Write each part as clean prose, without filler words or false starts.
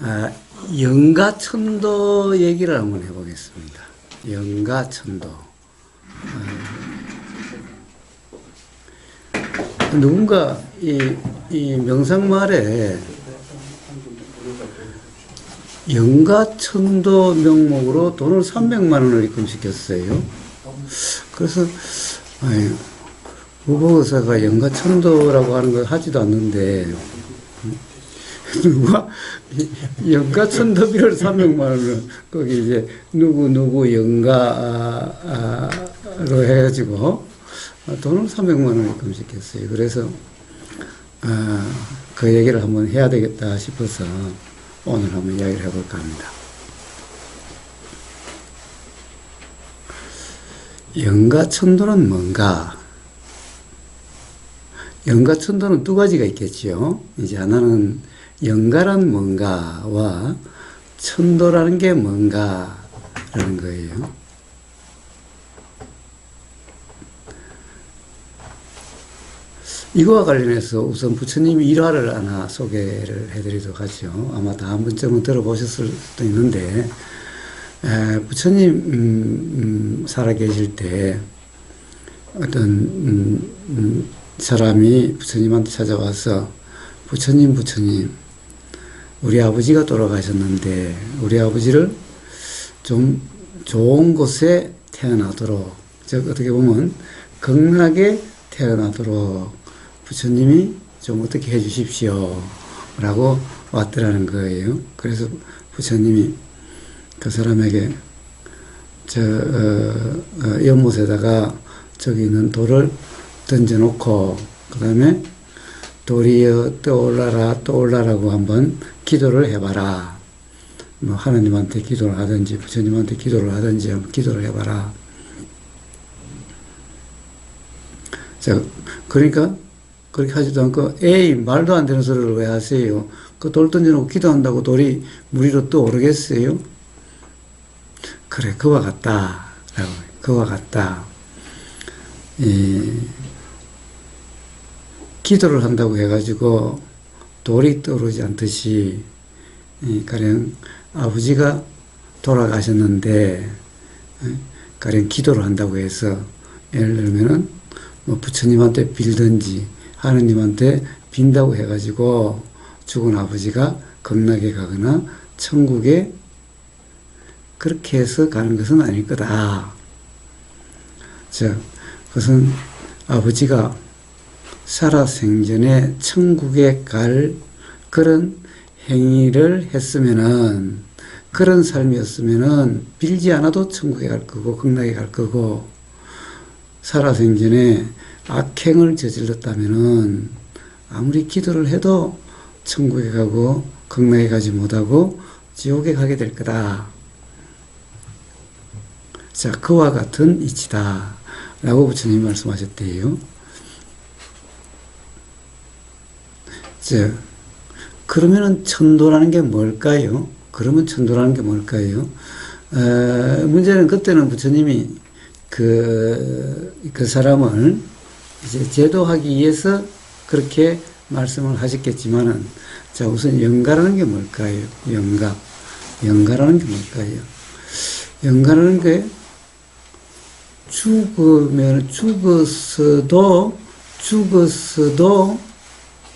아, 영가천도 얘기를 한번 해보겠습니다. 영가천도. 누군가 이 명상말에 영가천도 명목으로 돈을 300만 원을 입금시켰어요. 그래서 의복의사가 영가천도라고 하는 걸 하지도 않는데 누가 영가천도비를 300만 원을 거기 이제 누구 영가로 해가지고 돈을 300만 원을 입금시켰어요. 그래서 그 얘기를 한번 해야 되겠다 싶어서 오늘 한번 이야기를 해볼까 합니다. 영가천도는 뭔가? 영가천도는 두 가지가 있겠지요. 이제 하나는 영가란 뭔가와 천도라는 게 뭔가라는 거예요. 이거와 관련해서 우선 부처님이 일화를 하나 소개를 해드리도록 하죠. 아마 다 한 번쯤은 들어보셨을 수도 있는데, 부처님 살아계실 때 어떤 사람이 부처님한테 찾아와서 부처님 우리 아버지가 돌아가셨는데 우리 아버지를 좀 좋은 곳에 태어나도록, 즉 어떻게 보면 극락에 태어나도록 부처님이 좀 어떻게 해 주십시오 라고 왔더라는 거예요. 그래서 부처님이 그 사람에게 연못에다가 저기 있는 돌을 던져놓고 그 다음에 돌이여 떠올라라고 한번 기도를 해봐라. 뭐 하나님한테 기도를 하든지 부처님한테 기도를 하든지 한번 기도를 해봐라. 자, 그러니까 그렇게 하지도 않고 에이 말도 안 되는 소리를 왜 하세요? 그 돌 던져놓고 기도한다고 돌이 물 위로 떠오르겠어요? 그래, 그와 같다. 그와 같다. 기도를 한다고 해가지고 돌이 떠오르지 않듯이, 가령 아버지가 돌아가셨는데, 가령 기도를 한다고 해서, 예를 들면은, 뭐 부처님한테 빌든지, 하느님한테 빈다고 해가지고, 죽은 아버지가 극락에 가거나, 천국에 그렇게 해서 가는 것은 아닐 거다. 자, 그것은 아버지가 살아생전에 천국에 갈 그런 행위를 했으면은, 그런 삶이었으면은 빌지 않아도 천국에 갈 거고 극락에 갈 거고, 살아생전에 악행을 저질렀다면은 아무리 기도를 해도 천국에 가고 극락에 가지 못하고 지옥에 가게 될 거다. 자, 그와 같은 이치다 라고 부처님이 말씀하셨대요. 자, 그러면은 천도라는 게 뭘까요? 문제는 그때는 부처님이 그 사람을 이제 제도하기 위해서 그렇게 말씀을 하셨겠지만은, 자, 우선 영가라는 게 뭘까요? 영가라는 게 뭘까요? 영가라는 게 죽었어도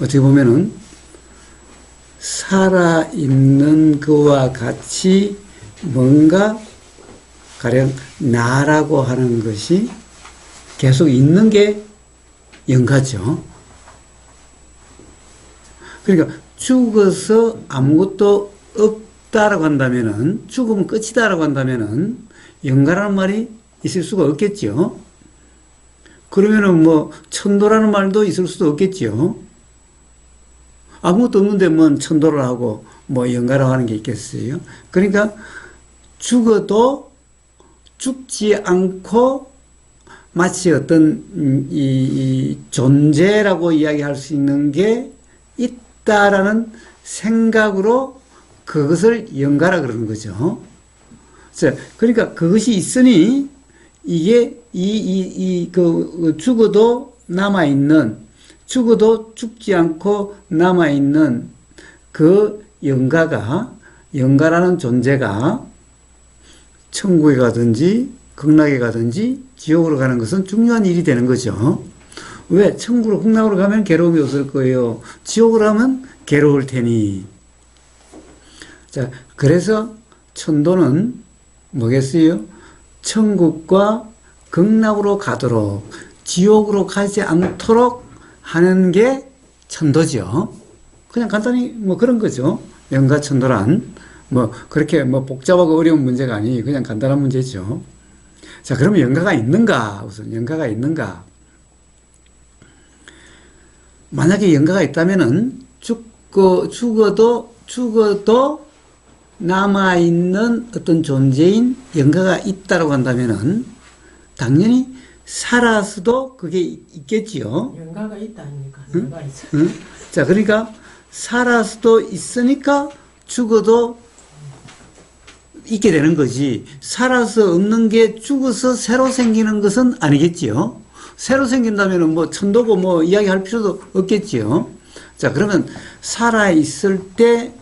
어떻게 보면은 살아있는 그와 같이 뭔가 가령 나라고 하는 것이 계속 있는 게 영가죠. 그러니까 죽어서 아무것도 없다라고 한다면은, 죽으면 끝이다라고 한다면은 영가라는 말이 있을 수가 없겠죠. 그러면은 뭐 천도라는 말도 있을 수도 없겠죠. 아무것도 없는데 뭐 천도를 하고 뭐 영가라고 하는 게 있겠어요. 그러니까 죽어도 죽지 않고 마치 어떤 이 존재라고 이야기할 수 있는 게 있다라는 생각으로 그것을 영가라 그러는 거죠. 자, 그러니까 그것이 있으니 이게 죽어도 남아있는, 죽어도 죽지 않고 남아있는 그 영가라는 존재가 천국에 가든지 극락에 가든지 지옥으로 가는 것은 중요한 일이 되는 거죠. 왜? 천국으로 극락으로 가면 괴로움이 없을 거예요. 지옥으로 가면 괴로울 테니. 자, 그래서 천도는 뭐겠어요? 천국과 극락으로 가도록, 지옥으로 가지 않도록 하는 게 천도죠. 그냥 간단히 뭐 그런 거죠. 영가천도란 뭐 그렇게 뭐 복잡하고 어려운 문제가 아니, 그냥 간단한 문제죠. 자, 그러면 영가가 있는가? 우선 영가가 있는가? 만약에 영가가 있다면은 죽어도 남아있는 어떤 존재인 영가가 있다고 한다면은 당연히 살아서도 그게 있겠지요. 영가가 있다 아닙니까? 영가 있어. 응? 자, 그러니까 살아서도 있으니까 죽어도 있게 되는 거지. 살아서 없는 게 죽어서 새로 생기는 것은 아니겠지요. 새로 생긴다면 뭐 천도고 뭐 이야기할 필요도 없겠지요. 자, 그러면 살아있을 때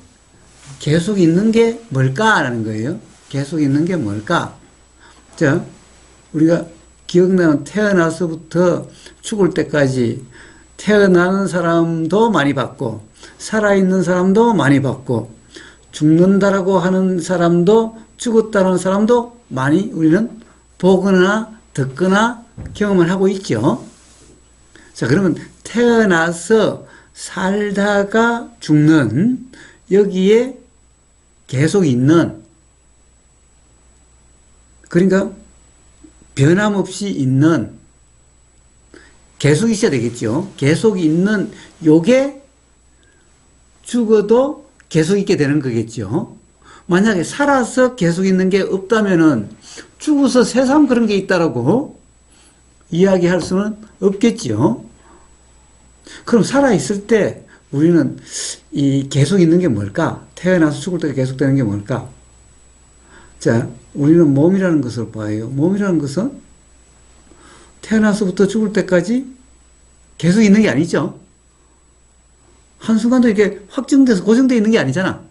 계속 있는 게 뭘까라는 거예요. 계속 있는 게 뭘까? 자, 우리가 기억나는 태어나서부터 죽을 때까지 태어나는 사람도 많이 봤고, 살아있는 사람도 많이 봤고, 죽는다라고 하는 사람도, 죽었다는 사람도 많이 우리는 보거나 듣거나 경험을 하고 있죠. 자, 그러면 태어나서 살다가 죽는, 여기에 계속 있는, 그러니까 변함없이 있는, 계속 있어야 되겠죠. 계속 있는 요게 죽어도 계속 있게 되는 거겠죠. 만약에 살아서 계속 있는 게 없다면은 죽어서 세상 그런 게 있다라고 이야기할 수는 없겠죠. 그럼 살아있을 때 우리는 이 계속 있는 게 뭘까? 태어나서 죽을 때 계속 되는 게 뭘까? 자, 우리는 몸이라는 것을 봐요. 몸이라는 것은 태어나서부터 죽을 때까지 계속 있는 게 아니죠. 한순간도 이렇게 확정돼서 고정되어 있는 게 아니잖아.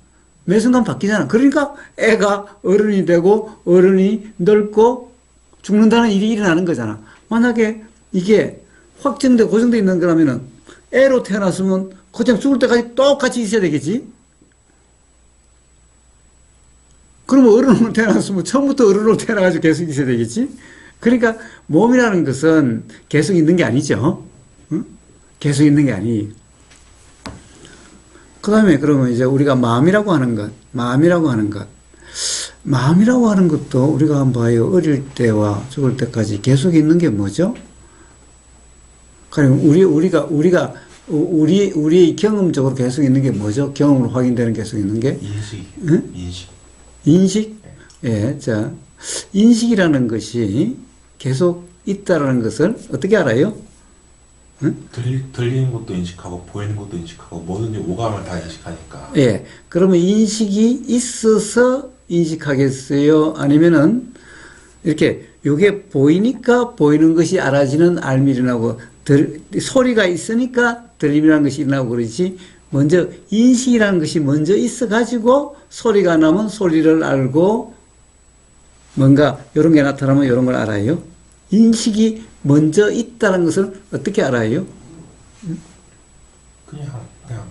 매 순간 바뀌잖아. 그러니까 애가 어른이 되고 어른이 늙고 죽는다는 일이 일어나는 거잖아. 만약에 이게 확정되고 고정되어 있는 거라면은 애로 태어났으면 그냥 죽을 때까지 똑같이 있어야 되겠지. 그러면 어른으로 태어났으면 처음부터 어른으로 태어나가지고 계속 있어야 되겠지. 그러니까 몸이라는 것은 계속 있는 게 아니죠. 응? 계속 있는 게 아니. 그 다음에 그러면 이제 우리가 마음이라고 하는 것도 우리가 한번 봐요. 어릴 때와 죽을 때까지 계속 있는 게 뭐죠? 그럼 우리의 경험적으로 계속 있는 게 뭐죠? 경험으로 확인되는 계속 있는 게? 인식. 응? 인식? 예, 자, 인식이라는 것이 계속 있다라는 것을 어떻게 알아요? 응? 들리는 것도 인식하고 보이는 것도 인식하고 뭐든지 오감을 다 인식하니까. 예. 그러면 인식이 있어서 인식하겠어요? 아니면은 이렇게 요게 보이니까 보이는 것이 알아지는 알미 일어나고 소리가 있으니까 들림이라는 것이 일어나고 그러지. 먼저 인식이라는 것이 먼저 있어가지고 소리가 나면 소리를 알고 뭔가 이런 게 나타나면 이런 걸 알아요. 인식이 먼저 있다는 것을 어떻게 알아요? 그냥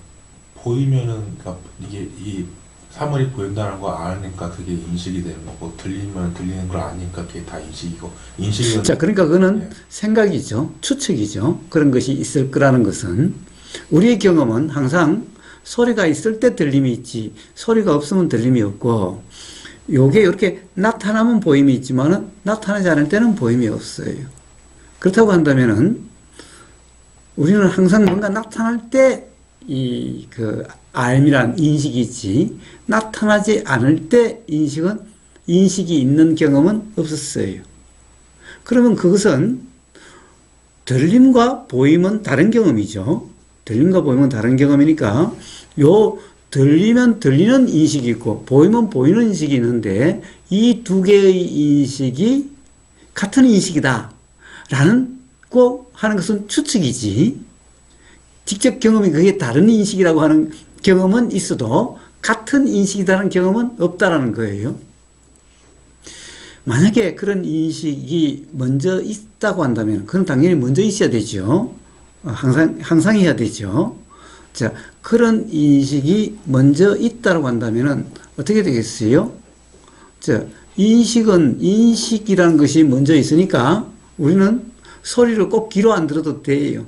보이면은 그러니까 이게 이 사물이 보인다는 거 아니까 그게 인식이 되는 거고 들리면 들리는 걸 아니까 그게 다 인식이고 인식은 자, 그러니까 그거는 예. 생각이죠. 추측이죠. 그런 것이 있을 거라는 것은 우리의 경험은 항상 소리가 있을 때 들림이 있지 소리가 없으면 들림이 없고 요게 이렇게 나타나면 보임이 있지만은 나타나지 않을 때는 보임이 없어요. 그렇다고 한다면은 우리는 항상 뭔가 나타날 때 그 알미란 인식이 있지 나타나지 않을 때 인식이 있는 경험은 없었어요. 그러면 그것은 들림과 보임은 다른 경험이죠. 들림과 보임은 다른 경험이니까 요 들리면 들리는 인식이 있고 보이면 보이는 인식이 있는데 이 두 개의 인식이 같은 인식이다 라는 거 하는 것은 추측이지 직접 경험이 그게 다른 인식이라고 하는 경험은 있어도 같은 인식이라는 경험은 없다라는 거예요. 만약에 그런 인식이 먼저 있다고 한다면, 그건 당연히 먼저 있어야 되죠. 항상 해야 되죠. 자, 그런 인식이 먼저 있다고 한다면은 어떻게 되겠어요? 자, 인식이라는 것이 먼저 있으니까 우리는 소리를 꼭 귀로 안 들어도 돼요.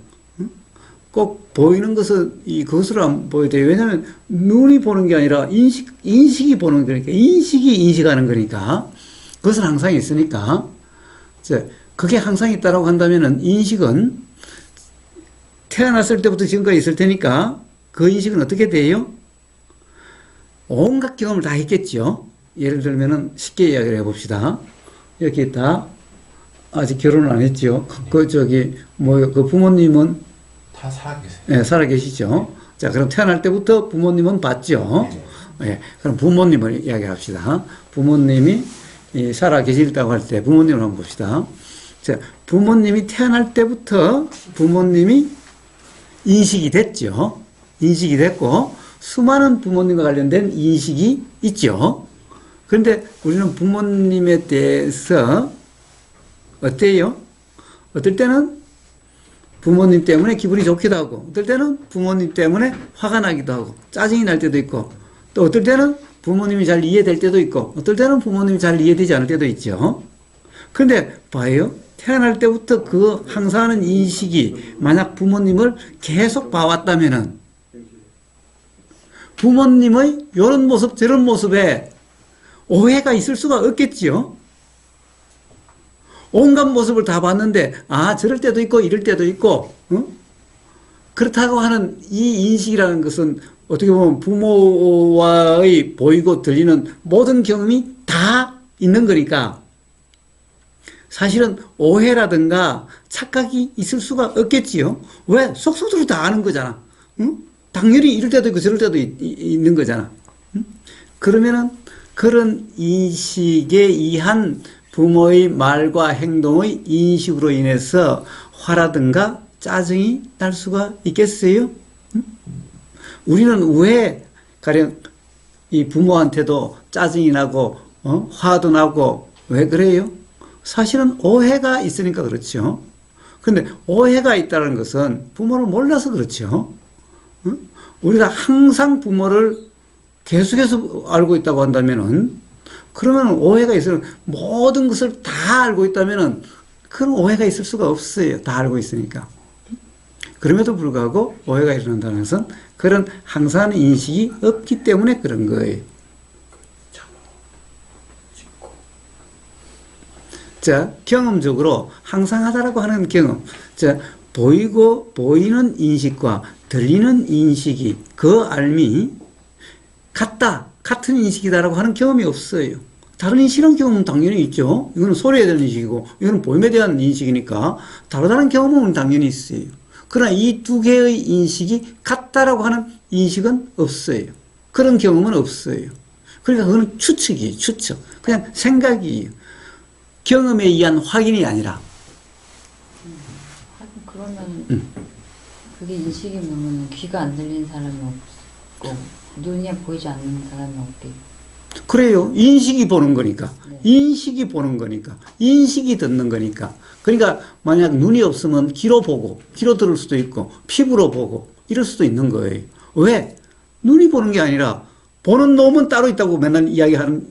꼭 보이는 것은 그것으로 안 보여야 돼요. 왜냐하면 눈이 보는 게 아니라 인식이 보는 거니까, 인식이 인식하는 거니까, 그것은 항상 있으니까, 자, 그게 항상 있다라고 한다면은 인식은 태어났을 때부터 지금까지 있을 테니까 그 인식은 어떻게 돼요? 온갖 경험을 다 했겠죠. 예를 들면은 쉽게 이야기를 해봅시다. 이렇게 있다. 아직 결혼을 안 했죠. 그 부모님은 다 살아계세요. 네, 살아계시죠. 자, 그럼 태어날 때부터 부모님은 봤죠. 네, 그럼 부모님을 이야기합시다. 부모님이 살아계시다고 할 때 부모님을 한번 봅시다. 자, 부모님이 태어날 때부터 부모님이 인식이 됐죠. 인식이 됐고 수많은 부모님과 관련된 인식이 있죠. 그런데 우리는 부모님에 대해서 어때요? 어떨 때는 부모님 때문에 기분이 좋기도 하고, 어떨 때는 부모님 때문에 화가 나기도 하고, 짜증이 날 때도 있고, 또 어떨 때는 부모님이 잘 이해될 때도 있고, 어떨 때는 부모님이 잘 이해되지 않을 때도 있죠. 그런데 봐요. 태어날 때부터 그 항상 인식이 만약 부모님을 계속 봐왔다면은 부모님의 이런 모습 저런 모습에 오해가 있을 수가 없겠지요. 온갖 모습을 다 봤는데 저럴 때도 있고 이럴 때도 있고 그렇다고 하는 이 인식이라는 것은 어떻게 보면 부모와의 보이고 들리는 모든 경험이 다 있는 거니까 사실은 오해라든가 착각이 있을 수가 없겠지요. 왜? 속속들이 다 아는 거잖아. 응? 당연히 이럴 때도 있고 저럴 때도 있는 거잖아. 응? 그러면은 그런 인식에 의한 부모의 말과 행동의 인식으로 인해서 화라든가 짜증이 날 수가 있겠어요? 응? 우리는 왜 가령 이 부모한테도 짜증이 나고 화도 나고 왜 그래요? 사실은 오해가 있으니까 그렇죠. 그런데 오해가 있다는 것은 부모를 몰라서 그렇죠. 우리가 항상 부모를 계속해서 알고 있다고 한다면은 그러면 오해가 있으면 모든 것을 다 알고 있다면은 그런 오해가 있을 수가 없어요. 다 알고 있으니까. 그럼에도 불구하고 오해가 일어난다는 것은 그런 항상 인식이 없기 때문에 그런 거예요. 자, 경험적으로 항상하다라고 하는 경험. 자, 보이는 인식과 들리는 인식이, 그 알미, 같은 인식이다라고 하는 경험이 없어요. 다른 인식이라는 경험은 당연히 있죠. 이거는 소리에 대한 인식이고, 이거는 보임에 대한 인식이니까, 다르다는 경험은 당연히 있어요. 그러나 이 두 개의 인식이 같다라고 하는 인식은 없어요. 그런 경험은 없어요. 그러니까 그건 추측이에요, 추측. 그냥 생각이에요. 경험에 의한 확인이 아니라. 그러면 그게 인식이면 귀가 안 들리는 사람이 없고 눈이 보이지 않는 사람이 없겠고. 그래요. 인식이 보는 거니까. 네. 인식이 보는 거니까. 인식이 듣는 거니까. 그러니까 만약 눈이 없으면 귀로 보고, 귀로 들을 수도 있고, 피부로 보고, 이럴 수도 있는 거예요. 왜? 눈이 보는 게 아니라 보는 놈은 따로 있다고 맨날 이야기하는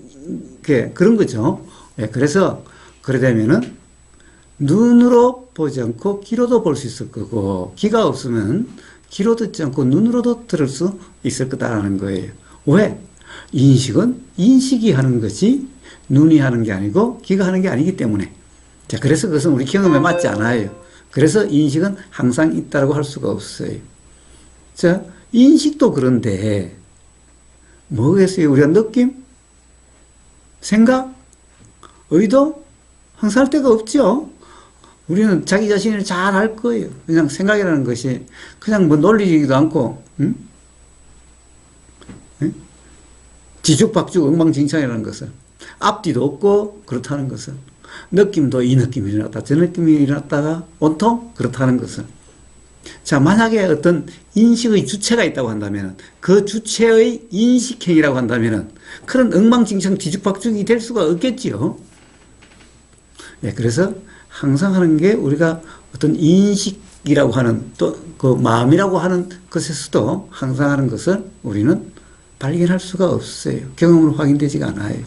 게 그런 거죠. 네, 그래서 그러려면은 눈으로 보지 않고 귀로도 볼 수 있을 거고, 귀가 없으면 귀로 듣지 않고 눈으로도 들을 수 있을 거다라는 거예요. 왜? 인식은 인식이 하는 것이 눈이 하는 게 아니고 귀가 하는 게 아니기 때문에. 자, 그래서 그것은 우리 경험에 맞지 않아요. 그래서 인식은 항상 있다고 할 수가 없어요. 자, 인식도 그런데 뭐겠어요? 우리가 느낌? 생각? 의도? 항상 할 데가 없죠. 우리는 자기 자신을 잘 알 거예요. 그냥 생각이라는 것이 그냥 뭐 논리적이기도 않고, 응? 응? 지죽박죽 엉망진창이라는 것은 앞뒤도 없고 그렇다는 것은 느낌도 이 느낌이 일어났다 저 느낌이 일어났다가 온통 그렇다는 것은 자, 만약에 어떤 인식의 주체가 있다고 한다면 그 주체의 인식행위라고 한다면 그런 엉망진창 뒤죽박죽이 될 수가 없겠지요. 예, 그래서 항상 하는 게 우리가 어떤 인식이라고 하는 또 그 마음이라고 하는 것에서도 항상 하는 것을 우리는 발견할 수가 없어요. 경험으로 확인되지가 않아요.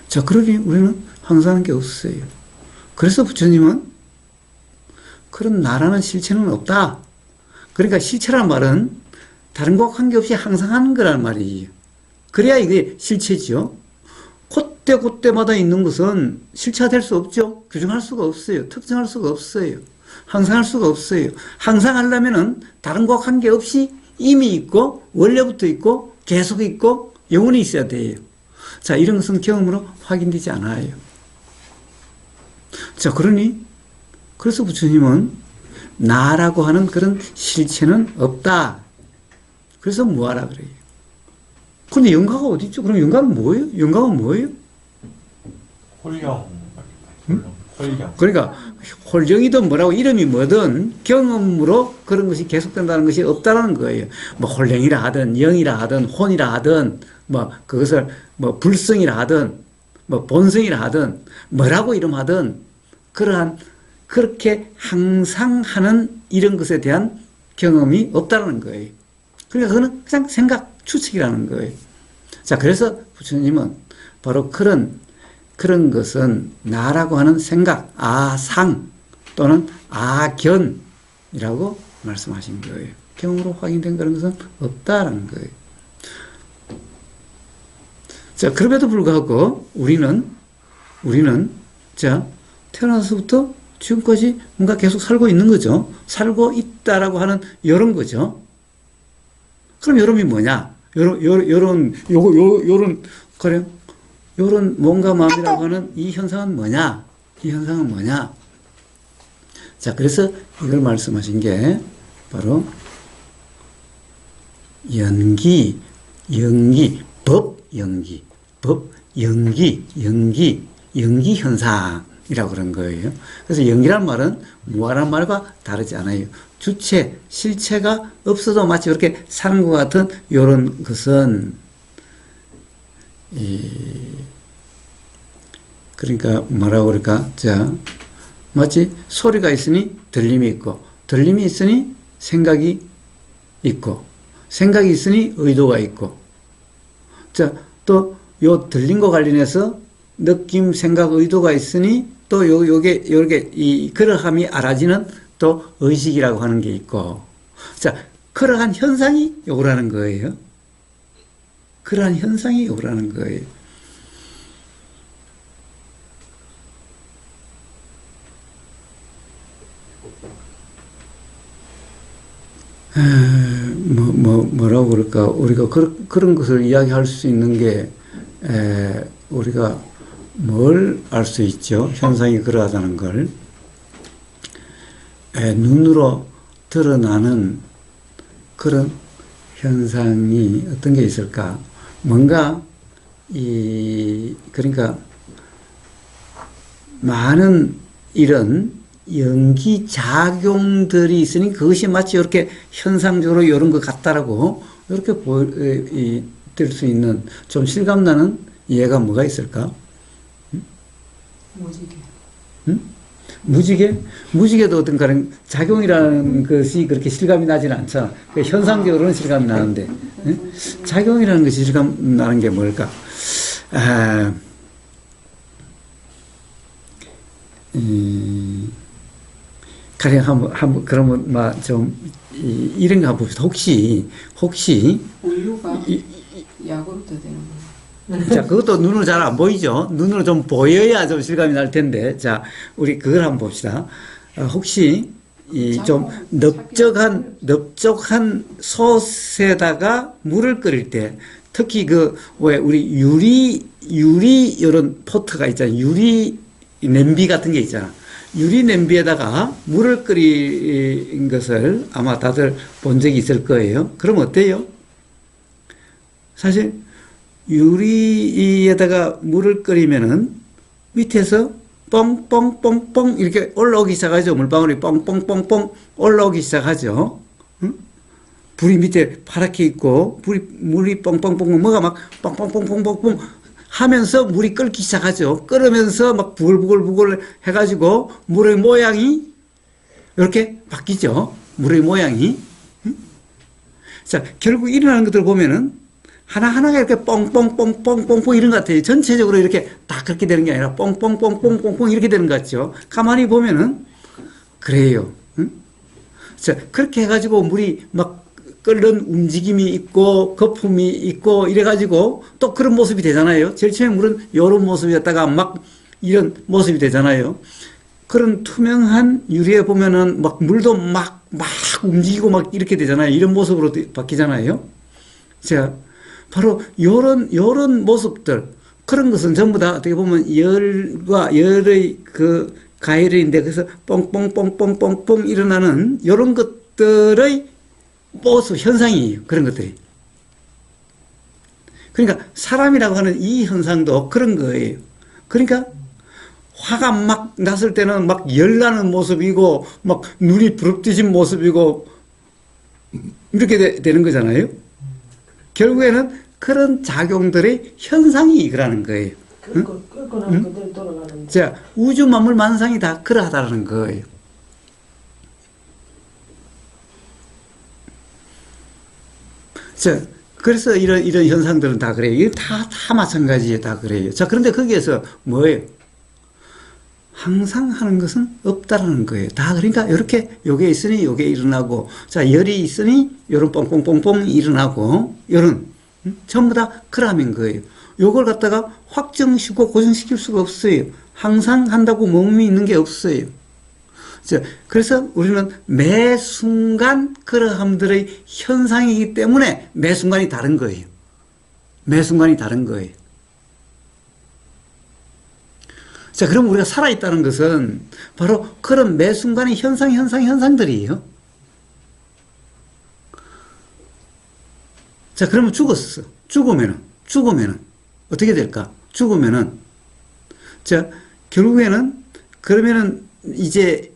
자, 그러니 우리는 항상 하는 게 없어요. 그래서 부처님은 그런 나라는 실체는 없다. 그러니까 실체란 말은 다른 것과 관계없이 항상 하는 거란 말이에요. 그래야 이게 실체지요. 그때마다 있는 것은 실체화될 수 없죠. 규정할 수가 없어요. 특정할 수가 없어요. 항상 할 수가 없어요. 항상 하려면은 다른 것과 관계없이 이미 있고 원래부터 있고 계속 있고 영원히 있어야 돼요. 자, 이런 것은 경험으로 확인되지 않아요. 자, 그래서 부처님은 나라고 하는 그런 실체는 없다. 그래서 무하라 그래요. 근데 영가가 어디 있죠? 그럼 영가는 뭐예요? 영가는 뭐예요? 홀령. 홀령. 그러니까 홀령이든 뭐라고 이름이 뭐든 경험으로 그런 것이 계속된다는 것이 없다는 거예요. 뭐 홀령이라 하든 영이라 하든 혼이라 하든 뭐 그것을 뭐 불성이라 하든 뭐 본성이라 하든 뭐라고 이름하든 그러한 그렇게 항상 하는 이런 것에 대한 경험이 없다는 거예요. 그러니까 그거는 그냥 생각 추측이라는 거예요. 자, 그래서 부처님은 바로 그런 것은 나라고 하는 생각, 아상 또는 아견이라고 말씀하신 거예요. 경험으로 확인된 그런 것은 없다라는 거예요. 자, 그럼에도 불구하고 우리는 자, 태어나서부터 지금까지 뭔가 계속 살고 있는 거죠. 살고 있다라고 하는 이런 거죠. 그럼 요런이 뭐냐? 요런 몸과 마음이라고 하는 이 현상은 뭐냐? 이 현상은 뭐냐? 자, 그래서 이걸 말씀하신 게 바로 연기, 법 연기 현상이라고 그런 거예요. 그래서 연기란 말은 무아란 말과 다르지 않아요. 주체, 실체가 없어도 마치 이렇게 사는 것 같은 이런 것은 그러니까 뭐라고 그럴까? 자, 마치 소리가 있으니 들림이 있고, 들림이 있으니 생각이 있고, 생각이 있으니 의도가 있고, 자, 또 요 들림과 관련해서 느낌, 생각, 의도가 있으니 또 요게 이 그러함이 알아지는 또 의식이라고 하는 게 있고, 자, 그러한 현상이 요거라는 거예요. 그러한 현상이 요거라는 거예요. 뭐라고 그럴까? 우리가 그런 것을 이야기할 수 있는 게, 우리가 뭘 알 수 있죠? 현상이 그러하다는 걸. 눈으로 드러나는 그런 현상이 어떤 게 있을까? 뭔가, 그러니까, 많은 이런 연기 작용들이 있으니 그것이 마치 이렇게 현상적으로 이런 것 같다라고 이렇게 될 수 있는 좀 실감나는 예가 뭐가 있을까? 무지개. 응? 무지개? 무지개도 어떤 그런 작용이라는 것이 그렇게 실감이 나지는 않잖아. 현상적으로는 실감이 나는데, 응? 작용이라는 것이 실감 나는 게 뭘까? 가령 한번 그러면 좀 이런 거 한번 봅시다. 혹시 우유가 야구르트 되는 거예요. 자, 그것도 눈으로 잘 안 보이죠? 눈으로 좀 보여야 좀 실감이 날 텐데. 자, 우리 그걸 한번 봅시다. 혹시 좀 넓적한 솥에다가 물을 끓일 때, 특히 왜 우리 유리 이런 포트가 있잖아요. 유리 냄비 같은 게 있잖아. 유리 냄비에다가 물을 끓인 것을 아마 다들 본 적이 있을 거예요. 그럼 어때요? 사실 유리에다가 물을 끓이면은 밑에서 뻥뻥뻥뻥 이렇게 올라오기 시작하죠. 물방울이 뻥뻥뻥뻥 올라오기 시작하죠. 응? 불이 밑에 파랗게 있고 물이 뻥뻥뻥뻥 뭐가 막 뻥뻥뻥뻥뻥 하면서 물이 끓기 시작하죠. 끓으면서 막 부글부글 해가지고 물의 모양이 이렇게 바뀌죠. 물의 모양이. 응? 자, 결국 일어나는 것들을 보면은 하나하나가 이렇게 뻥뻥뻥뻥뻥뻥 이런 것 같아요. 전체적으로 이렇게 다 그렇게 되는 게 아니라 뻥뻥뻥뻥뻥뻥 이렇게 되는 것 같죠. 가만히 보면은 그래요. 응? 자, 그렇게 해가지고 물이 막 끓는 움직임이 있고 거품이 있고 이래가지고 또 그런 모습이 되잖아요. 제일 처음에 물은 이런 모습이었다가 막 이런 모습이 되잖아요. 그런 투명한 유리에 보면은 막 물도 막 움직이고 막 이렇게 되잖아요. 이런 모습으로 바뀌잖아요. 자, 바로 요런 모습들, 그런 것은 전부 다 어떻게 보면 열의 그 가열인데, 그래서 뻥뻥뻥뻥뻥뻥 일어나는 요런 것들의 모습, 현상이에요. 그런 것들이. 그러니까 사람이라고 하는 이 현상도 그런 거예요. 그러니까 화가 막 났을 때는 막 열나는 모습이고, 막 눈이 부릅뜨진 모습이고, 이렇게 되는 거잖아요. 결국에는 그런 작용들의 현상이 이거라는 거예요. 끓고 나면 그대로 돌아가는데. 자, 우주 만물 만상이 다 그러하다는 거예요. 자, 그래서 이런 현상들은 다 그래요. 이게 다 마찬가지예요. 다 그래요. 자, 그런데 거기에서 뭐예요? 항상 하는 것은 없다라는 거예요. 다 그러니까 이렇게 요게 있으니 요게 일어나고, 자, 열이 있으니 요런 뽕뽕뽕뽕 일어나고, 요런 전부 다 그라는 거예요. 요걸 갖다가 확정시키고 고정시킬 수가 없어요. 항상 한다고 몸이 있는 게 없어요. 자, 그래서 우리는 매 순간 그러함들의 현상이기 때문에 매 순간이 다른 거예요. 매 순간이 다른 거예요. 자, 그럼 우리가 살아있다는 것은 바로 그런 매 순간의 현상들이에요. 자, 그러면 죽었어. 죽으면은 어떻게 될까? 죽으면은, 자, 결국에는, 그러면은 이제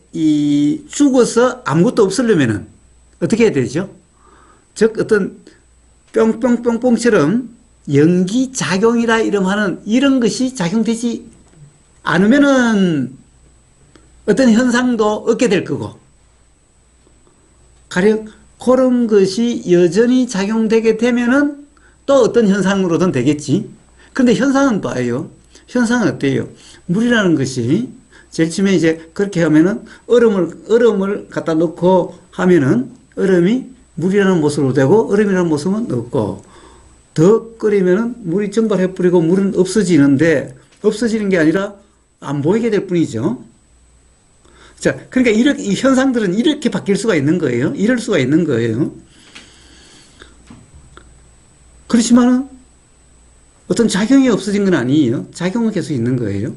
죽어서 아무것도 없으려면은 어떻게 해야 되죠? 즉, 어떤 뿅뿅뿅뿅처럼 연기작용이라 이름하는 이런 것이 작용되지 않으면은 어떤 현상도 얻게 될 거고, 가령 그런 것이 여전히 작용되게 되면은 또 어떤 현상으로든 되겠지. 근데 현상은 뭐예요? 현상은 어때요? 물이라는 것이 제일 처음에 이제 그렇게 하면은 얼음을 갖다 놓고 하면은 얼음이 물이라는 모습으로 되고 얼음이라는 모습은 없고, 더 끓이면은 물이 증발해버리고 물은 없어지는데, 없어지는 게 아니라 안 보이게 될 뿐이죠. 자, 그러니까 이 현상들은 이렇게 바뀔 수가 있는 거예요. 이럴 수가 있는 거예요. 그렇지만은 어떤 작용이 없어진 건 아니에요. 작용은 계속 있는 거예요.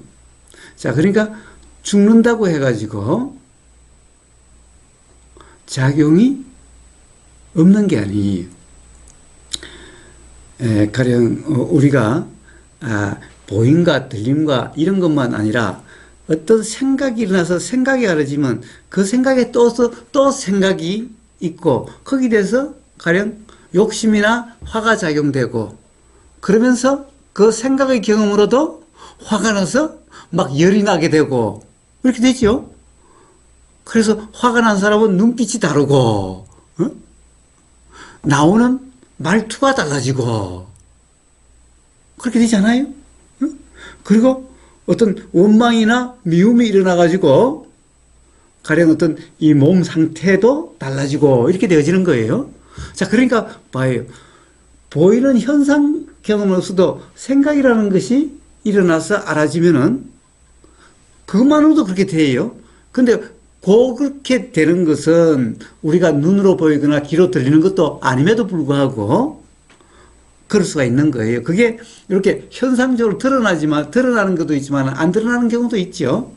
자, 그러니까 죽는다고 해가지고 작용이 없는 게 아니에요. 가령 우리가 보임과 들림과 이런 것만 아니라 어떤 생각이 일어나서 생각이 가려지면 그 생각에 또 생각이 있고, 거기에 대해서 가령 욕심이나 화가 작용되고, 그러면서 그 생각의 경험으로도 화가 나서 막 열이 나게 되고, 이렇게 되죠. 그래서 화가 난 사람은 눈빛이 다르고, 나오는 말투가 달라지고, 그렇게 되잖아요. 그리고 어떤 원망이나 미움이 일어나가지고, 가령 어떤 이 몸 상태도 달라지고, 이렇게 되어지는 거예요. 자, 그러니까 봐요. 보이는 현상 경험으로서도 생각이라는 것이 일어나서 알아지면은 그것만으로도 그렇게 돼요. 근데 그렇게 되는 것은 우리가 눈으로 보이거나 귀로 들리는 것도 아님에도 불구하고 그럴 수가 있는 거예요. 그게 이렇게 현상적으로 드러나는 것도 있지만 안 드러나는 경우도 있죠.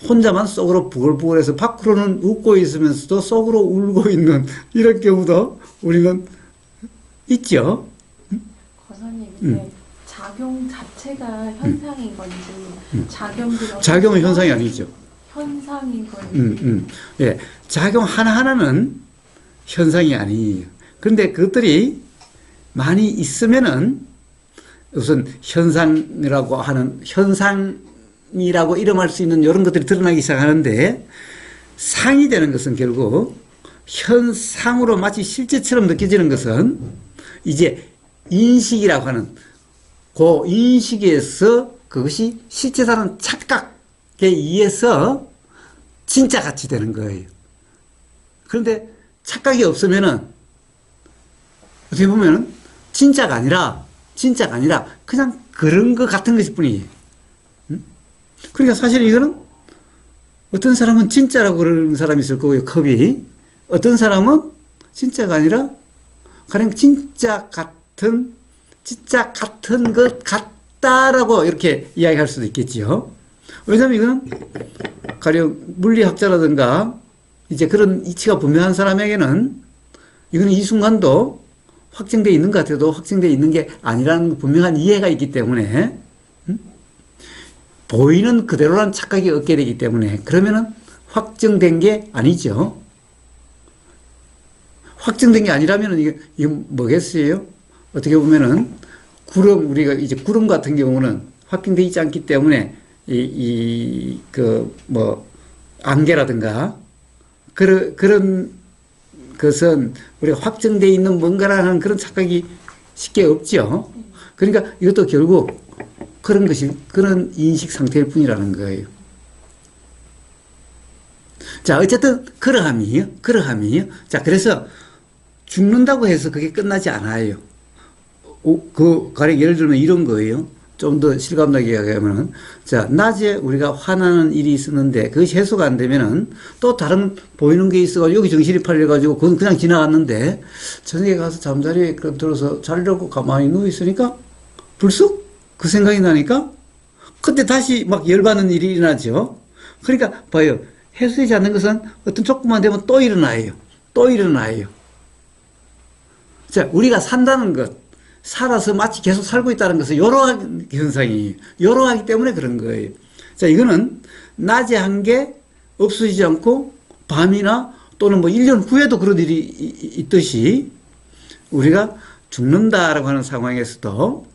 혼자만 속으로 부글부글해서 밖으로는 웃고 있으면서도 속으로 울고 있는 이런 경우도 우리는 있죠. 거사님, 이게 작용 자체가 현상인 건지 작용들이 작용은 현상이 아니죠. 현상인 건지 예, 작용 하나하나는 현상이 아니에요. 그런데 그것들이 많이 있으면은 우선 현상이라고 하는, 현상이라고 이름할 수 있는 이런 것들이 드러나기 시작하는데, 상이 되는 것은 결국 현상으로 마치 실제처럼 느껴지는 것은 이제 인식이라고 하는 그 인식에서 그것이 실제라는 착각에 의해서 진짜 같이 되는 거예요. 그런데 착각이 없으면은 어떻게 보면은 진짜가 아니라 그냥 그런 것 같은 것일 뿐이에요. 그러니까 사실 이거는 어떤 사람은 진짜라고 그러는 사람이 있을 거고요, 컵이. 어떤 사람은 진짜가 아니라 가령 진짜 같은 것 같다라고 이렇게 이야기할 수도 있겠지요. 왜냐하면 이거는 가령 물리학자라든가 이제 그런 이치가 분명한 사람에게는 이거는 이 순간도 확정되어 있는 것 같아도 확정되어 있는 게 아니라는 분명한 이해가 있기 때문에 보이는 그대로란 착각이 얻게 되기 때문에 그러면은 확정된 게 아니죠. 확정된 게 아니라면은 이게 뭐겠어요? 어떻게 보면은 우리가 이제 구름 같은 경우는 확정되어 있지 않기 때문에 안개라든가 그런 것은 우리가 확정되어 있는 뭔가라는 그런 착각이 쉽게 없죠. 그러니까 이것도 결국 그런 인식 상태일 뿐이라는 거예요. 자, 어쨌든, 그러함이에요. 자, 그래서 죽는다고 해서 그게 끝나지 않아요. 가령 예를 들면 이런 거예요. 좀 더 실감나게 이야기하면은, 자, 낮에 우리가 화나는 일이 있었는데, 그것이 해소가 안 되면은, 또 다른 보이는 게 있어가지고, 여기 정신이 팔려가지고, 그건 그냥 지나갔는데, 저녁에 가서 잠자리에 들어서 자려고 가만히 누워있으니까, 불쑥 그 생각이 나니까, 그때 다시 막 열받는 일이 일어나죠. 그러니까, 봐요. 해소되지 않는 것은 어떤 조금만 되면 또 일어나요. 자, 우리가 산다는 것, 살아서 마치 계속 살고 있다는 것은 여러한 현상이에요. 여러하기 때문에 그런 거예요. 자, 이거는 낮에 한 게 없어지지 않고 밤이나 또는 뭐 1년 후에도 그런 일이 있듯이 우리가 죽는다라고 하는 상황에서도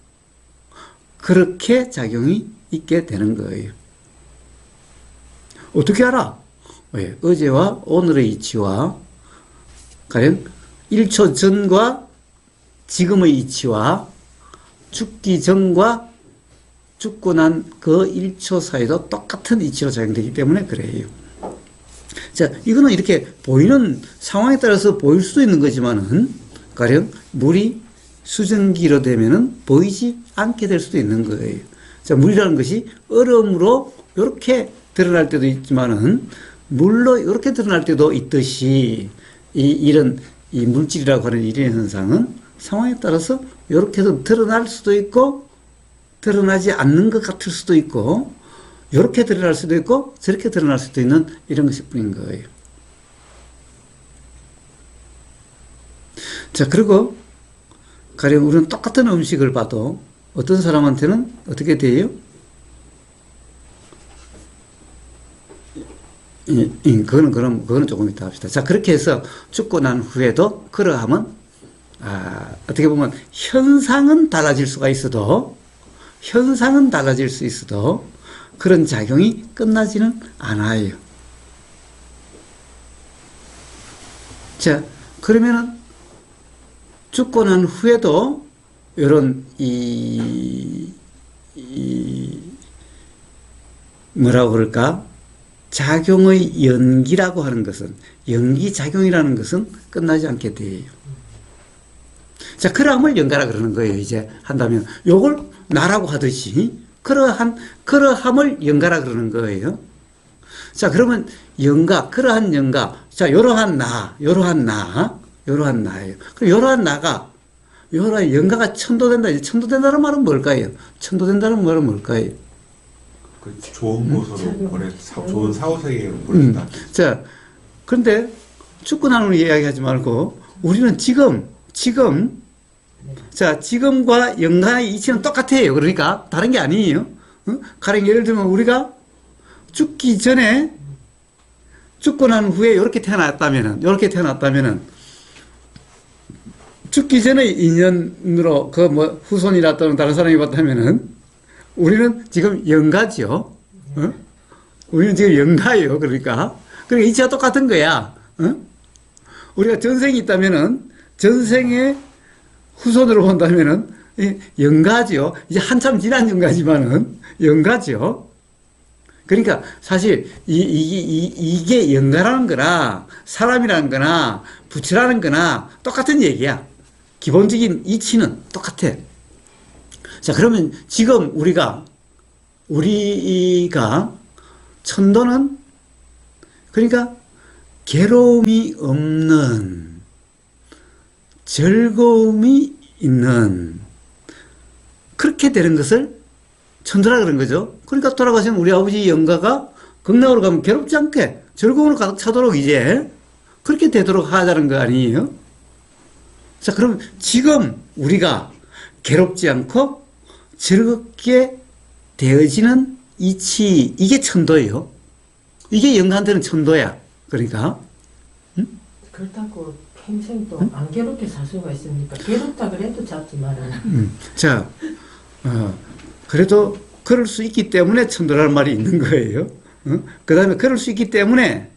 그렇게 작용이 있게 되는 거예요. 어떻게 알아? 왜? 어제와 오늘의 이치와 가령 1초 전과 지금의 이치와 죽기 전과 죽고 난 그 1초 사이도 똑같은 이치로 작용되기 때문에 그래요. 자, 이거는 이렇게 보이는 상황에 따라서 보일 수도 있는 거지만은 가령 물이 수증기로 되면은 보이지 않게 될 수도 있는 거예요. 자, 물이라는 것이 얼음으로 이렇게 드러날 때도 있지만은 물로 이렇게 드러날 때도 있듯이 이런 물질이라고 하는 이런 현상은 상황에 따라서 이렇게도 드러날 수도 있고 드러나지 않는 것 같을 수도 있고 이렇게 드러날 수도 있고 저렇게 드러날 수도 있는 이런 것일 뿐인 거예요. 자, 그리고 가령 우리는 똑같은 음식을 봐도 어떤 사람한테는 어떻게 돼요? 그거는 조금 이따 합시다. 자, 그렇게 해서 죽고 난 후에도 그러함은 어떻게 보면 현상은 달라질 수 있어도 그런 작용이 끝나지는 않아요. 자, 그러면은 죽고 난 후에도 이런 뭐라고 그럴까? 작용의 연기라고 하는 것은, 연기작용이라는 것은 끝나지 않게 돼요. 자, 그러함을 연가라 그러는 거예요, 이제 한다면. 요걸 나라고 하듯이, 그러함을 연가라 그러는 거예요. 자, 그러면 그러한 연가. 자, 이러한 나예요. 그럼 이러한 연가가 천도된다. 천도된다는 말은 뭘까요? 천도된다는 말은 뭘까요? 그 좋은 곳으로 좋은 사후세계로 보낸다. 자, 그런데 죽고 난 후에 이야기하지 말고 우리는 지금 자, 지금과 연간의 이치는 똑같아요. 그러니까 다른 게 아니에요. 가령 예를 들면 우리가 죽기 전에 죽고 난 후에 이렇게 태어났다면은 죽기 전에 인연으로 그 뭐 후손이라 또는 다른 사람이 봤다면은 우리는 지금 영가죠. 우리는 지금 영가예요. 그러니까 이치가 똑같은 거야. 우리가 전생이 있다면은 전생의 후손으로 본다면은 영가죠. 이제 한참 지난 영가지만은 영가죠. 그러니까 사실 이게 영가라는 거나 사람이라는 거나 부처라는 거나 똑같은 얘기야. 기본적인 이치는 똑같아. 자, 그러면 지금 우리가 천도는 그러니까 괴로움이 없는 즐거움이 있는 그렇게 되는 것을 천도라 그런 거죠. 그러니까 돌아가신 우리 아버지 영가가 극락으로 가면 괴롭지 않게 즐거움으로 가득 차도록 이제 그렇게 되도록 하자는 거 아니에요? 자, 그럼 지금 우리가 괴롭지 않고 즐겁게 되어지는 이치, 이게 천도예요. 이게 영가한테는 천도야. 그러니까 그렇다고 평생 또 안 괴롭게 살 수가 있습니까? 괴롭다 그래도 잡지만은. 자, 그래도 그럴 수 있기 때문에 천도라는 말이 있는 거예요. 그 다음에 그럴 수 있기 때문에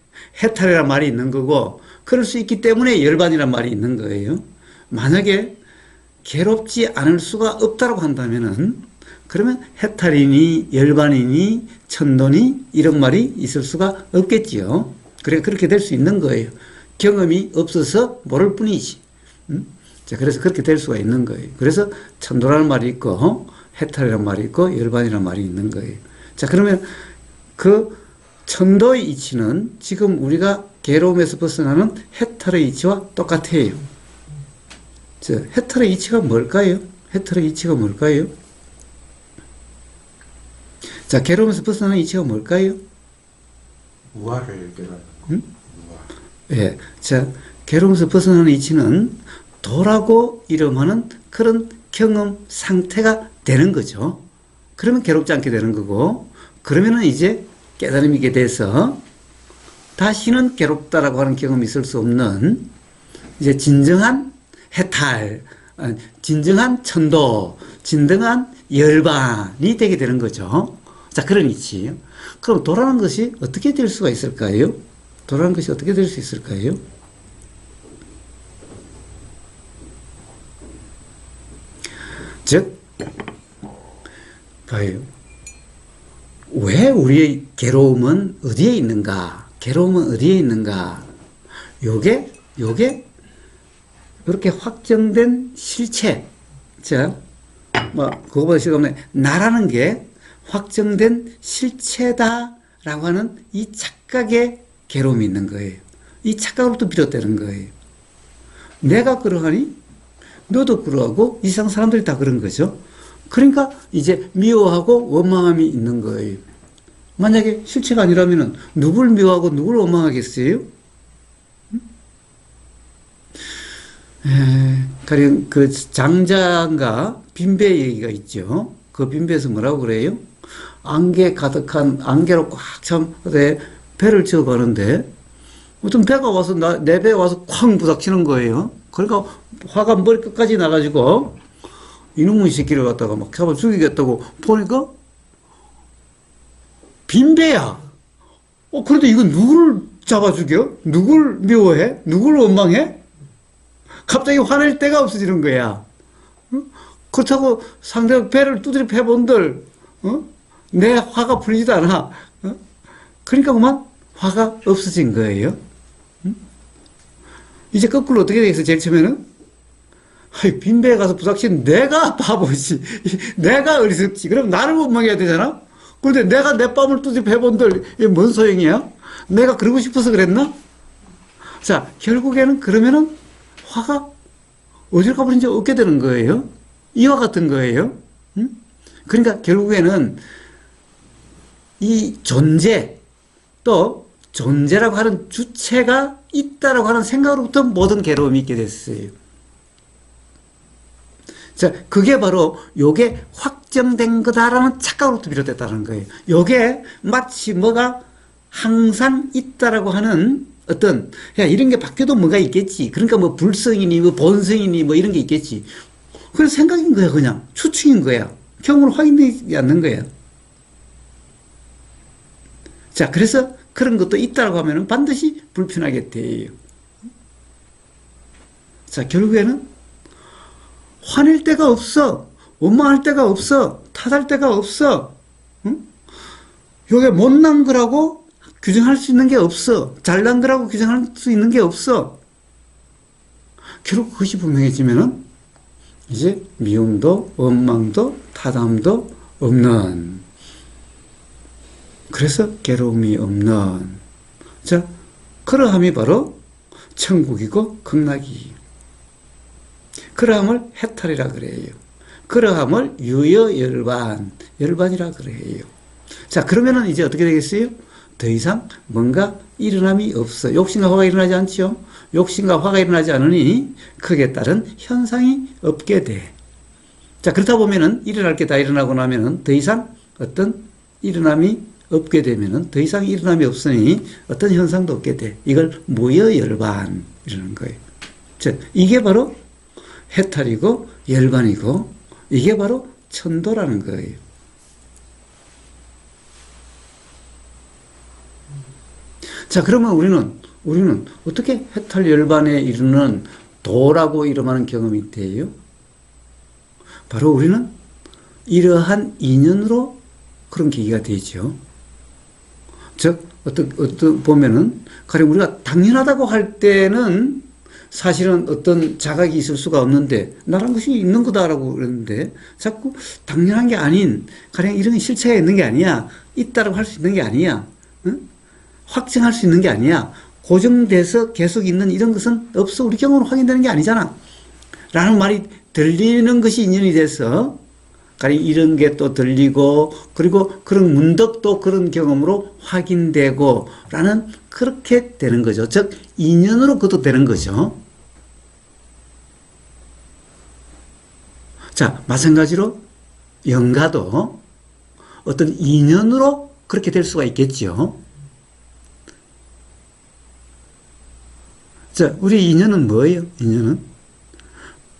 해탈이라는 말이 있는 거고, 그럴 수 있기 때문에 열반이라는 말이 있는 거예요. 만약에 괴롭지 않을 수가 없다고 한다면은, 그러면 해탈이니 열반이니 천도니 이런 말이 있을 수가 없겠지요. 그래, 그렇게 될 수 있는 거예요. 경험이 없어서 모를 뿐이지. 자, 그래서 그렇게 될 수가 있는 거예요. 그래서 천도라는 말이 있고, 해탈이라는 말이 있고, 열반이라는 말이 있는 거예요. 자, 그러면 그 천도의 이치는 지금 우리가 괴로움에서 벗어나는 해탈의 이치와 똑같아요. 자, 해탈의 이치가 뭘까요? 해탈의 이치가 뭘까요? 자, 괴로움에서 벗어나는 이치가 뭘까요? 무아를 깨닫는 거. 무아. 예. 자, 괴로움에서 벗어나는 이치는 도라고 이름하는 그런 경험 상태가 되는 거죠. 그러면 괴롭지 않게 되는 거고, 그러면은 이제 깨달음이게 돼서 다시는 괴롭다라고 하는 경험이 있을 수 없는 이제 진정한 해탈, 진정한 천도, 진정한 열반이 되게 되는 거죠. 자, 그런 이치. 그럼 도라는 것이 어떻게 될 수가 있을까요? 도라는 것이 어떻게 될 수 있을까요? 즉, 봐요. 왜 우리의 괴로움은 어디에 있는가? 괴로움은 어디에 있는가? 요게 이렇게 확정된 실체. 자, 뭐 그거보다 실감네. 나라는 게 확정된 실체다라고 하는 이 착각의 괴로움이 있는 거예요. 이 착각으로부터 비롯되는 거예요. 내가 그러하니 너도 그러하고 이 세상 사람들이 다 그런 거죠. 그러니까 이제 미워하고 원망함이 있는 거예요. 만약에 실체가 아니라면은 누굴 미워하고 누굴 원망하겠어요? 가령 그 장자인가 빈배 얘기가 있죠. 그 빈배에서 뭐라고 그래요? 안개 가득한 안개로 꽉 찬 배를 지어 가는데 어떤 배가 와서 내 배에 와서 쾅 부닥치는 거예요. 그러니까 화가 머리 끝까지 나가지고 이놈의 새끼를 갖다가 막 잡아 죽이겠다고 보니까 빈배야. 그런데 이거 누구를 잡아 죽여? 누굴 미워해? 누굴 원망해? 갑자기 화낼 데가 없어지는 거야. 그렇다고 상대가 배를 두드려 패본들 내 화가 풀리지도 않아. 그러니까 그만 화가 없어진 거예요. 이제 거꾸로 어떻게 되겠어? 제일 처음에는 빈배에 가서 부닥친 내가 바보지, 내가 어리석지. 그럼 나를 원망해야 되잖아. 그런데 내가 내 뺨을 두드려 패본들 이게 뭔 소용이야? 내가 그러고 싶어서 그랬나? 자, 결국에는 그러면은 화가 어디로 가버린지 없게 되는 거예요. 이와 같은 거예요. 그러니까 결국에는 이 존재, 또 존재라고 하는 주체가 있다라고 하는 생각으로부터 모든 괴로움이 있게 됐어요. 자, 그게 바로 요게 확정된 거다라는 착각으로부터 비롯됐다는 거예요. 요게 마치 뭐가 항상 있다라고 하는 어떤, 야, 이런 게 바뀌어도 뭐가 있겠지. 그러니까 뭐 불성이니, 뭐 본성이니, 뭐 이런 게 있겠지. 그런 생각인 거야, 그냥. 추측인 거야. 경험으로 확인되지 않는 거야. 자, 그래서 그런 것도 있다라고 하면 반드시 불편하게 돼요. 자, 결국에는 화낼 데가 없어. 원망할 데가 없어. 탓할 데가 없어. 응? 요게 못난 거라고 규정할 수 있는 게 없어. 잘난 거라고 규정할 수 있는 게 없어. 결국 그것이 분명해지면은 이제 미움도 원망도 타담도 없는, 그래서 괴로움이 없는, 자, 그러함이 바로 천국이고 극락이에요. 그러함을 해탈이라 그래요. 그러함을 유여열반, 열반이라 그래요. 자, 그러면은 이제 어떻게 되겠어요? 더 이상 뭔가 일어남이 없어. 욕심과 화가 일어나지 않죠? 욕심과 화가 일어나지 않으니 크게 따른 현상이 없게 돼. 자, 그렇다 보면은 일어날 게 다 일어나고 나면은 더 이상 어떤 일어남이 없게 되면은 더 이상 일어남이 없으니 어떤 현상도 없게 돼. 이걸 무여열반 이라는 거예요. 자, 이게 바로 해탈이고 열반이고 이게 바로 천도라는 거예요. 자, 그러면 우리는 어떻게 해탈 열반에 이르는 도라고 이름하는 경험이 돼요? 바로 우리는 이러한 인연으로 그런 계기가 되죠. 즉, 어떤 보면은, 가령 우리가 당연하다고 할 때는 사실은 어떤 자각이 있을 수가 없는데, 나란 것이 있는 거다라고 그러는데, 자꾸 당연한 게 아닌, 가령 이런 실체가 있는 게 아니야. 있다라고 할 수 있는 게 아니야. 응? 확증할 수 있는 게 아니야. 고정돼서 계속 있는 이런 것은 없어. 우리 경험으로 확인되는 게 아니잖아. 라는 말이 들리는 것이 인연이 돼서, 가령 이런 게 또 들리고, 그리고 그런 문덕도 그런 경험으로 확인되고, 라는 그렇게 되는 거죠. 즉, 인연으로 그것도 되는 거죠. 자, 마찬가지로 영가도 어떤 인연으로 그렇게 될 수가 있겠죠. 자, 우리 인연은 뭐예요? 인연은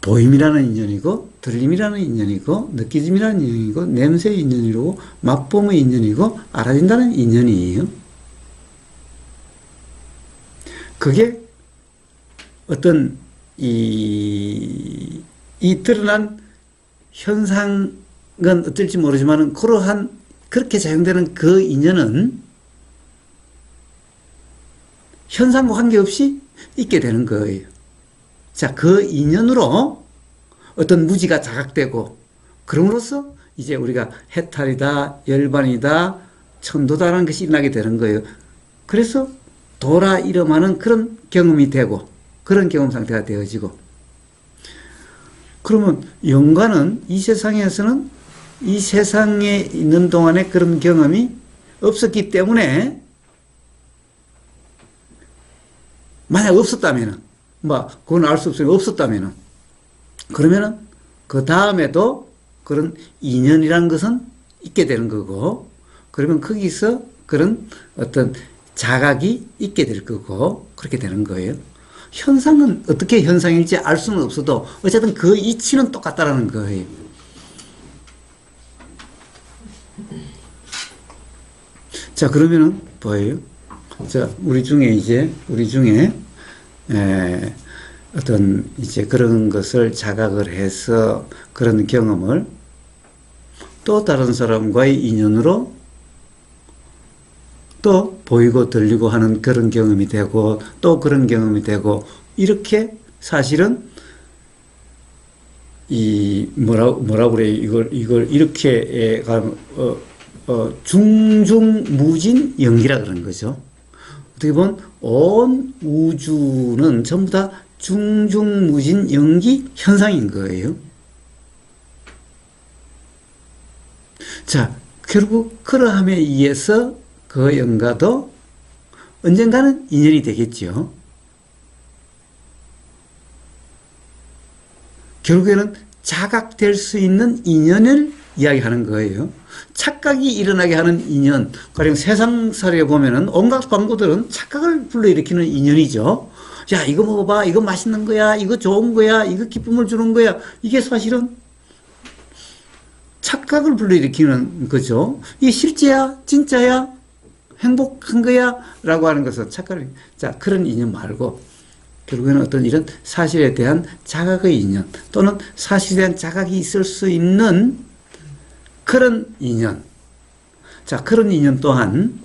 보임이라는 인연이고, 들림이라는 인연이고, 느끼짐이라는 인연이고, 냄새의 인연이고, 맛봄의 인연이고, 알아진다는 인연이에요. 그게 어떤 이 드러난 현상은 어떨지 모르지만 그러한 그렇게 작용되는 그 인연은 현상과 관계없이 있게 되는 거예요. 자, 그 인연으로 어떤 무지가 자각되고, 그럼으로써 이제 우리가 해탈이다, 열반이다, 천도다라는 것이 일어나게 되는 거예요. 그래서 도라 이름하는 그런 경험이 되고, 그런 경험 상태가 되어지고, 그러면 영가는 이 세상에서는 이 세상에 있는 동안에 그런 경험이 없었기 때문에, 만약 없었다면은, 그건 알 수 없으니 없었다면은, 그러면은 그 다음에도 그런 인연이라는 것은 있게 되는 거고, 그러면 거기서 그런 어떤 자각이 있게 될 거고, 그렇게 되는 거예요. 현상은 어떻게 현상일지 알 수는 없어도 어쨌든 그 이치는 똑같다라는 거예요. 자, 그러면은 뭐예요? 자, 우리 중에 어떤 이제 그런 것을 자각을 해서 그런 경험을 또 다른 사람과의 인연으로 또 보이고 들리고 하는 그런 경험이 되고 또 그런 경험이 되고, 이렇게 사실은 이 뭐라 그래, 이걸 이렇게 중중무진 연기라 그러는 거죠. 어떻게 보면 온 우주는 전부 다 중중무진 연기 현상인 거예요. 자, 결국 그러함에 의해서 그 영가도 언젠가는 인연이 되겠죠. 결국에는 자각될 수 있는 인연을 이야기하는 거예요. 착각이 일어나게 하는 인연, 가령 세상살이에 보면은 온갖 광고들은 착각을 불러일으키는 인연이죠. 야, 이거 먹어봐, 이거 맛있는 거야, 이거 좋은 거야, 이거 기쁨을 주는 거야. 이게 사실은 착각을 불러일으키는 거죠. 이게 실제야, 진짜야, 행복한 거야 라고 하는 것은 착각을. 자, 그런 인연 말고 결국에는 어떤 이런 사실에 대한 자각의 인연, 또는 사실에 대한 자각이 있을 수 있는 그런 인연. 자, 그런 인연 또한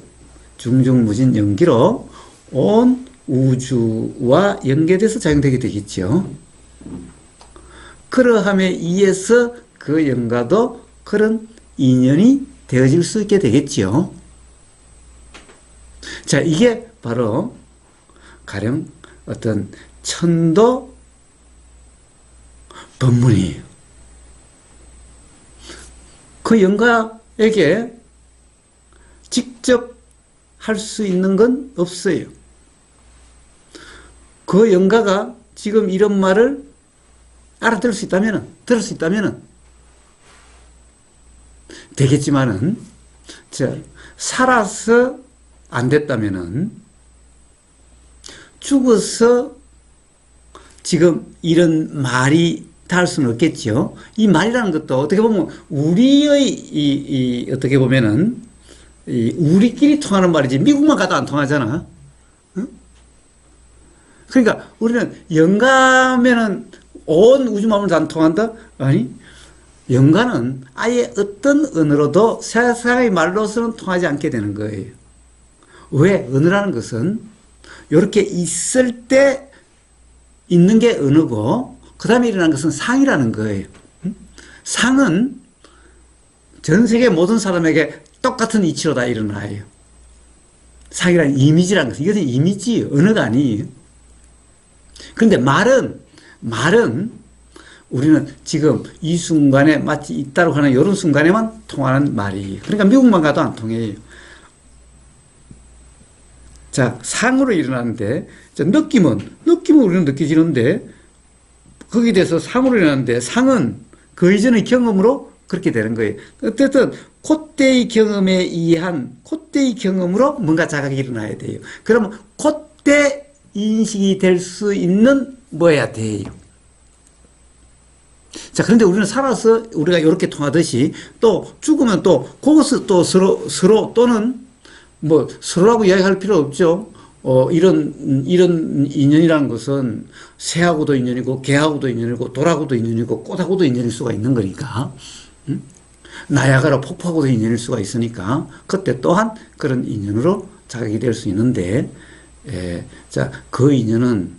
중중무진 연기로 온 우주와 연계돼서 작용되게 되겠죠. 그러함에 의해서 그 영과도 그런 인연이 되어질 수 있게 되겠죠. 자, 이게 바로 가령 어떤 천도 법문이에요. 그 영가에게 직접 할 수 있는 건 없어요. 그 영가가 지금 이런 말을 알아들을 수 있다면은, 들을 수 있다면은 되겠지만은, 살아서 안 됐다면은, 죽어서 지금 이런 말이 닿을 수는 없겠죠. 이 말이라는 것도 어떻게 보면 우리의 어떻게 보면은 우리끼리 통하는 말이지 미국만 가도 안 통하잖아. 응? 그러니까 우리는 영가면은 온 우주만으로 다 안 통한다? 아니, 영가는 아예 어떤 언어로도 세상의 말로서는 통하지 않게 되는 거예요. 왜? 언어라는 것은 이렇게 있을 때 있는 게 언어고, 그 다음에 일어난 것은 상이라는 거예요. 상은 전 세계 모든 사람에게 똑같은 이치로 다 일어나요. 상이라는 이미지라는 것은, 이것은 이미지예요. 언어가 아니에요. 그런데 말은 우리는 지금 이 순간에 마치 있다고 하는 이런 순간에만 통하는 말이에요. 그러니까 미국만 가도 안 통해요. 자, 상으로 일어나는데, 자, 느낌은 우리는 느껴지는데, 거기에 대해서 상으로 일어나는데, 상은 그 이전의 경험으로 그렇게 되는 거예요. 어쨌든, 콧대의 경험에 의한, 콧대의 경험으로 뭔가 자각이 일어나야 돼요. 그러면, 콧대 인식이 될 수 있는 뭐야 돼요. 자, 그런데 우리는 살아서 우리가 이렇게 통하듯이, 또 죽으면 또, 거기서 또 서로 또는 뭐 서로라고 이야기할 필요 없죠. 이런 인연이라는 것은 새하고도 인연이고 개하고도 인연이고 돌하고도 인연이고 꽃하고도 인연일 수가 있는 거니까. 나야가라 폭포하고도 인연일 수가 있으니까 그때 또한 그런 인연으로 자각이 될 수 있는데, 자, 그 인연은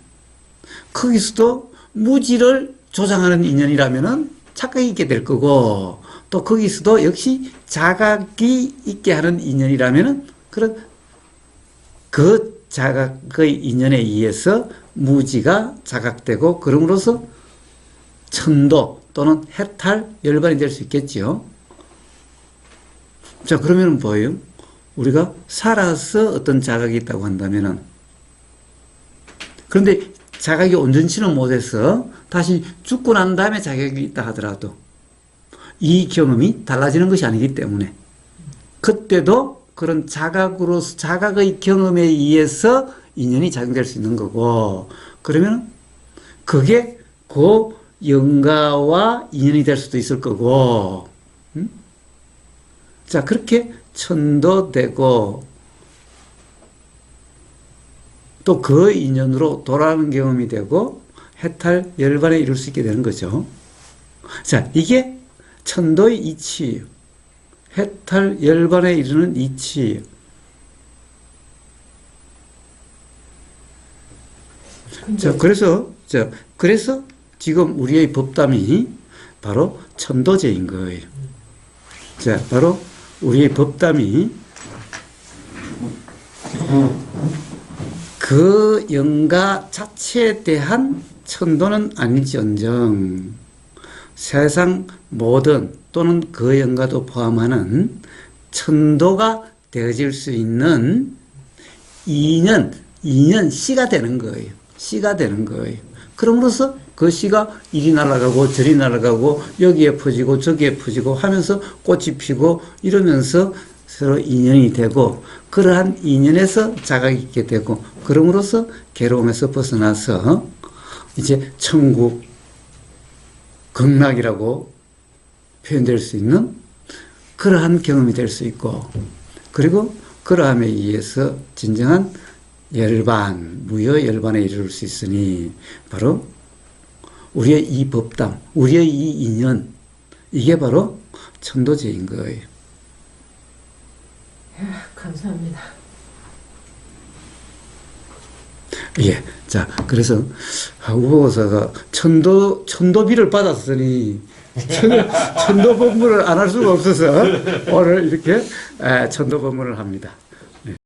거기서도 무지를 조장하는 인연이라면은 착각이 있게 될 거고, 또 거기서도 역시 자각이 있게 하는 인연이라면은 그 자각의 인연에 의해서 무지가 자각되고, 그럼으로써 천도 또는 해탈, 열반이 될 수 있겠죠. 자, 그러면 뭐예요? 우리가 살아서 어떤 자각이 있다고 한다면은, 그런데 자각이 온전치는 못해서 다시 죽고 난 다음에 자각이 있다 하더라도 이 경험이 달라지는 것이 아니기 때문에 그때도 그런 자각으로서 자각의 경험에 의해서 인연이 작용될 수 있는 거고, 그러면 그게 그 영가와 인연이 될 수도 있을 거고, 자, 그렇게 천도되고 또 그 인연으로 돌아가는 경험이 되고 해탈 열반에 이룰 수 있게 되는 거죠. 자, 이게 천도의 이치예요. 해탈 열반에 이르는 이치예요. 자, 그래서 지금 우리의 법담이 바로 천도제인 거예요. 자, 바로 우리의 법담이 그 영가 자체에 대한 천도는 아닐지언정 세상 모든 또는 그 영가도 포함하는 천도가 되어질 수 있는 인연 씨가 되는 거예요. 씨가 되는 거예요. 그럼으로써 그 씨가 이리 날아가고 저리 날아가고 여기에 퍼지고 저기에 퍼지고 하면서 꽃이 피고 이러면서 서로 인연이 되고 그러한 인연에서 자각이 있게 되고 그럼으로써 괴로움에서 벗어나서 이제 천국 극락이라고 표현될 수 있는 그러한 경험이 될 수 있고 그리고 그러함에 의해서 진정한 열반, 무여 열반에 이르를 수 있으니 바로 우리의 이 법담, 우리의 이 인연 이게 바로 천도제인 거예요. 감사합니다. 예. 자, 그래서 우보사가 천도비를 받았으니 천도법문을 안 할 수가 없어서 오늘 이렇게 천도법문을 합니다.